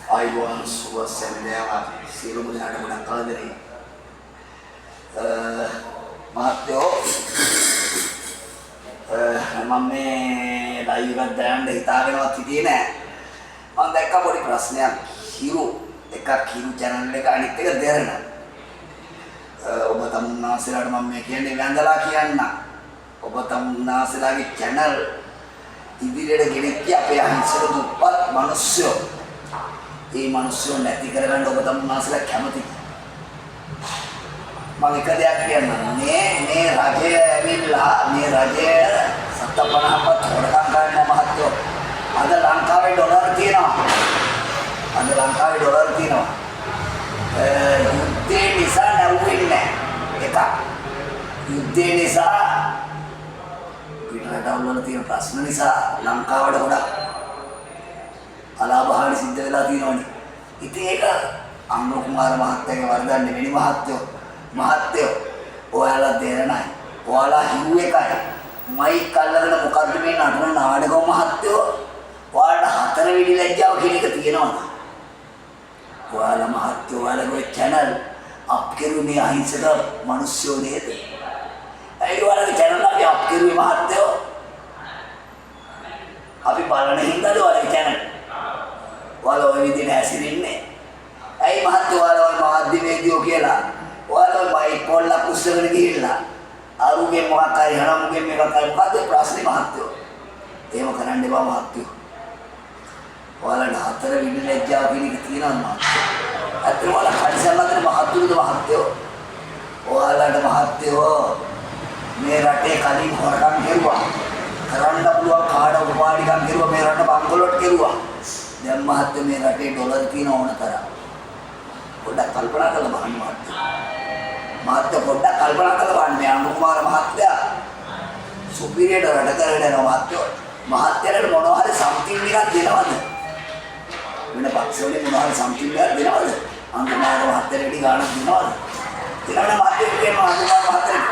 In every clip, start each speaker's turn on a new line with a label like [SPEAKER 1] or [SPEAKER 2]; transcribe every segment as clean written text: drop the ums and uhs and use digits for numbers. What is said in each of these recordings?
[SPEAKER 1] ආයුබෝවන් සුබ සැමදෑවක් සියලුම දෙනාට ගොඩක් ආදරේ. මහත්තයෝ මම මේ ලයිව් එකක් දාන්න හිතාගෙනවත් හිටියේ නෑ. මම දැක්ක පොඩි ප්‍රශ්නයක්. හිරු එකක් හිරු channel එක අනිත් එක දෙරණ. ඔබ තමුන්නාසලාට මම මේ කියන්නේ වැඳලා කියන්න. ඔබ තමුන්නාසලාගේ channel ඉදිරියට ගෙනෙච්ච අපේ අහිංසක දුප්පත් මිනිස්සු. මේ මිනිස්සු නැති කරගන්න ඔබ තමුන්නාසලා කැමතිද? මම එක දෙයක් කියන්නම්. මේ රජය ඇවිල්ලා මේ රජය 750ක් හොරකම් කරන මහත්තයෝ අද ලංකාවේ ඩොලර් තියෙනවා. යුද්ධේ නිසා නැවුන්නේ එක. යුද්ධේ නිසා පිටරටවල තියෙන ප්‍රශ්න නිසා ලංකාවට ගොඩක් අලාභහානි සිද්ධ වෙලා තියෙනවනේ. ඉතින් ඒක අනුර කුමාර මහත්තයාගේ වරදක් නෙවෙයි මහත්තයෝ. ඔයාලා දෙරණයි. ඔයාලා හිරු එකයි. මයික් අල්ලගෙන මොකද්ද මේ නටන නාටකම් මහත්තයෝ? ඔයාලට හතරවෙනි ලැජ්ජාව කියන එක තියෙනවද? ඔයාලා මහත්තයෝ ඔයාලගේ channel අප් කරුනේ අහිංසක මිනිස්සු නේද? ඒ ඔයාලගේ channel අපි අප් කරුවේ මහත්තයෝ. අපි බලන හින්දාද ඔයාලගේ channel? ඔයාලා ওই විදිහට හැසිරෙන්නේ. ඇයි මහත්තයෝ ඔයාලා මාධ්‍යවේදියෝ කියලා ඔයාලා මයික් පොල්ලක් උස්සගෙන ගිහිල්ලා අරුගේ මොකක්යි හරමුගේ මේකයි මොකද ප්‍රශ්නේ මහත්තයෝ? එහෙම කරන්න එපා මහත්තයෝ. ඔයාලට හතර විදිහට ලැජ්ජාව කියන එක තියෙනවා මහත්තයෝ. අත්‍තරම ඔයාලා කඩසම්මතේ මහත්තුරුද මහත්තයෝ? ඔයාලට මහත්තයෝ මේ රටේ කලින් හොරකම් කෙරුවා. කරන්න පුළුවන් කාඩ උපාඩිකම් කෙරුවා. මේ රට බංකොලොට් කෙරුවා. දැන් මහත්තයෝ මේ රටේ ඩොලර් තියෙන ඕන තරම්. පොඩ්ඩක් කල්පනා කරලා බලන්න මහත්තයෝ. පොඩ්ඩක් කල්පනා කරලා බලන්න. මේ අනුර කුමාර මහත්තයා සුපිරියට වැඩ කරගෙන යනවා මහත්තයෝ. මහත්තයාට මොනවා හරි සම්තිං එකක් දෙනවද? වෙන පක්ෂවලින් මොනවා හරි සම්තිං එකක් දෙනවද? අනුර කුමාර මහත්තයාට ඉඩි ගන්න දෙනවද? ඊළඟට මහත්තයෝ කියනවා අනුර කුමාර මහත්තයා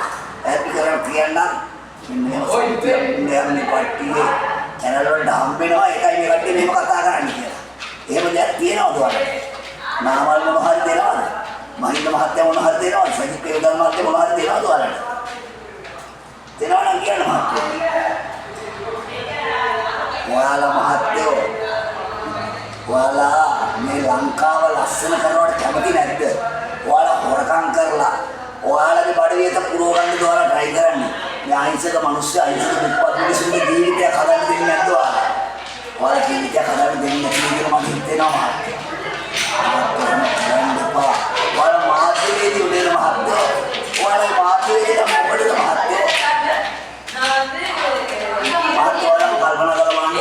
[SPEAKER 1] හැපි කරලා කියන්න මෙන්න මේ පට්ටියේ channel වලට හම්බ වෙනවා. ඒකයි මේ කට්ටිය මෙහෙම කතා කරන්නේ කියලා. එහෙම දෙයක් තියෙනවද ඔයාලට? නාමල් මොනවා හරි දෙනවද? මහින්ද මහත්තයා මොනවා හරි දෙනවද? සජිත් ප්‍රේමදාස මහත්තයා මොනවා හරි දෙනවද ඔයාලට? දෙනවනම් කියන්න මහත්තයෝ. ඔයාලා මහත්තයෝ ඔයාලා මේ ලංකාව ලස්සන කරනවට කැමති නැද්ද? ඔයාලා හොරකම් කරලා ඔයාලගේ බඩවියත පුරව ගන්න දොරලා try කරන්නේ. මේ අහිංසක මිනිස්සු අහිංසක දුප්පත් මිනිස්සුන්ගේ ජීවිතයක් හදන්න දෙන්නේ නැද්ද ඔයාලා? ඔයාලා ජීවිතයක් හදන්න දෙන්නේ නැති කියලා මම හිතෙනවා මහත්තයෝ. ඔයාලා මාධ්‍යවේදී උදේන මහත්තයෝ. ඔයාලා මාධ්‍යවේදී මොකටද මහත්තයෝ? මහත්තයෝ කල්පනා කරලා බලන්න.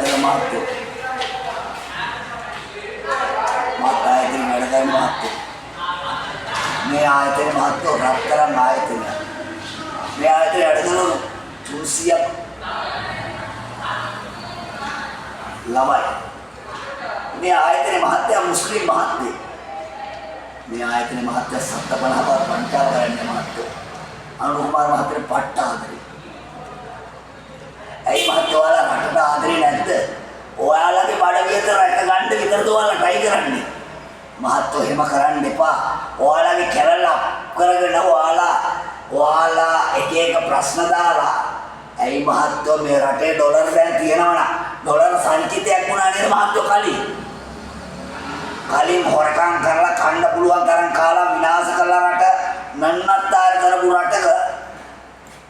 [SPEAKER 1] ඒක මහත්තයෝ. මාධ්‍යවේදී වැඩ කරන මහත්තයෝ. මේ ආයතන මහත්තයෝ රත්තරන් ආයතන. මේ ආයතන වැඩ කරන 300ක් ළමයි. මේ ආයතනයේ මහත්තයා මුස්ලිම් මහත්තයෙක්. මේ ආයතනයේ මහත්තයා 750ක් පංචාව කරන්නේ මහත්තයෝ. අනුර කුමාර මහත්තයාට පට්ට ආදරේ. ඇයි මහත්තයෝ ඔයාලා රටට ආදරේ නැද්ද? ඔයාලගේ බඩවියත රට ගන්න විතරද ඔයාලා try කරන්නේ? මහත්තයෝ එහෙම කරන්න එපා. ඔයාලගේ කැරල් අප් කරගෙන ඔයාලා එක ප්‍රශ්න දාලා ඇයි මහත්තයෝ මේ රටේ ඩොලර් දැන් තියෙනවනම් ඩොලර් සංචිතයක් වුණා නේද මහත්තයෝ කලින් හොරකම් කරලා කන්න පුළුවන් තරම් කාලා විනාශ කළා රට නන්නත්තර කරපු රටක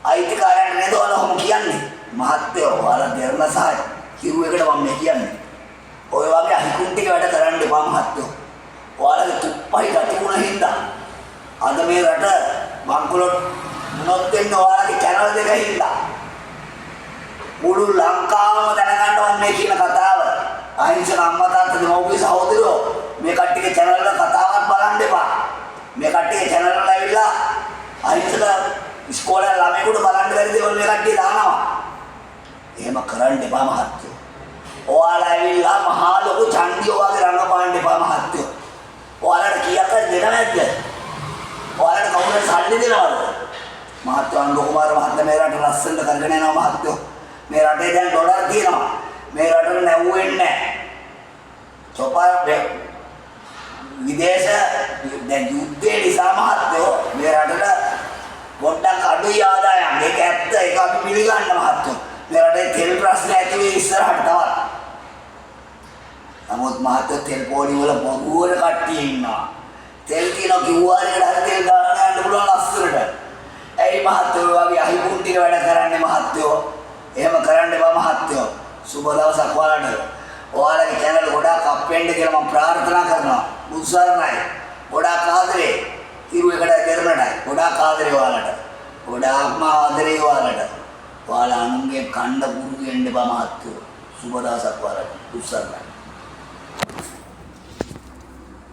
[SPEAKER 1] අයිතිකාරයන් නේද ඔයාලා ඔහොම කියන්නේ මහත්තයෝ ඔයාලා දෙරණ සහය හිරු එකට මම මේ කියන්නේ ඔය වගේ අහිකුන් ටික වැඩ කරන්න එපා මහත්තයෝ ඔයාලගේ තුප්පයි ගතිගුණ හින්දා අද මේ රට බංකොලොත් මොනොත් වෙන්නේ ඔයාලගේ channel දෙක හින්දා මුළු ලංකාවම දැනගන්න ඕනේ කියන කතාව අහිංසක අම්මා තාත්තා දෙමව්පිය සහෝදරයෝ මේ කට්ටියගේ channel වල කතාවක් බලන්න එපා. මේ කට්ටියගේ channel වල ඇවිල්ලා අහිංසක ඉස්කෝලේ ළමයින්ට බලන්න බැරි දේවල් මේ කට්ටිය දානවා. එහෙම කරන්න එපා මහත්තයෝ. ඔයාලා ඇවිල්ලා මහා ලොකු ඡන්දියෝ වගේ රංගපාන්න එපා මහත්තයෝ. ඔයාලට කීයක් හරි දෙනව නැද්ද? ඔයාලට කවුරුහරි සල්ලි දෙනවද? මහත්තයෝ අනුර කුමාර මහත්තයා මේ රට ලස්සනට කරගෙන යනවා මහත්තයෝ. මේ රටේ දැන් ඩොලර් තියෙනවා. මේ රටට නැවුවෙන්නේ නැහැ. සොපා විදේශ දැන් යුද්ධේ නිසා මහත්තයෝ මේ රටට පොඩ්ඩක් අඩුයි ආදායම්. ඒක ඇත්ත. ඒක අපි පිළිගන්න මහත්තයෝ. මේ රටේ තෙල් ප්‍රශ්න ඇති වෙයි ඉස්සරහට තවත්. නමුත් මහත්තයෝ තෙල් පොඩි වල බොරුවර කට්ටිය ඉන්නවා. තෙල් කියන කිව්වාරේකට හරි තෙල් ගන්න යන්න පුළුවන් ලස්සනට. ඇයි මහත්තයෝ වගේ අහිපුන් ටික වැඩ කරන්නේ මහත්තයෝ? එහෙම කරන්න එපා මහත්තයෝ. සුබ දවසක් ඔයාලට. ඔයාලගේ channel ගොඩාක් අප් වෙන්න කියලා මම ප්‍රාර්ථනා කරනවා. මුසාරණයි. ගොඩාක් ආදරේ. ඉරු එකට දෙරණටයි. ගොඩාක් ආදරේ ඔයාලට. ගොඩාක්ම ආදරේ ඔයාලට. ඔයාලා අනුන්ගේ කණ්ඩ පුරුදු වෙන්න එපා මහත්තයෝ. සුබ දවසක් ඔයාලට. මුසාරණයි.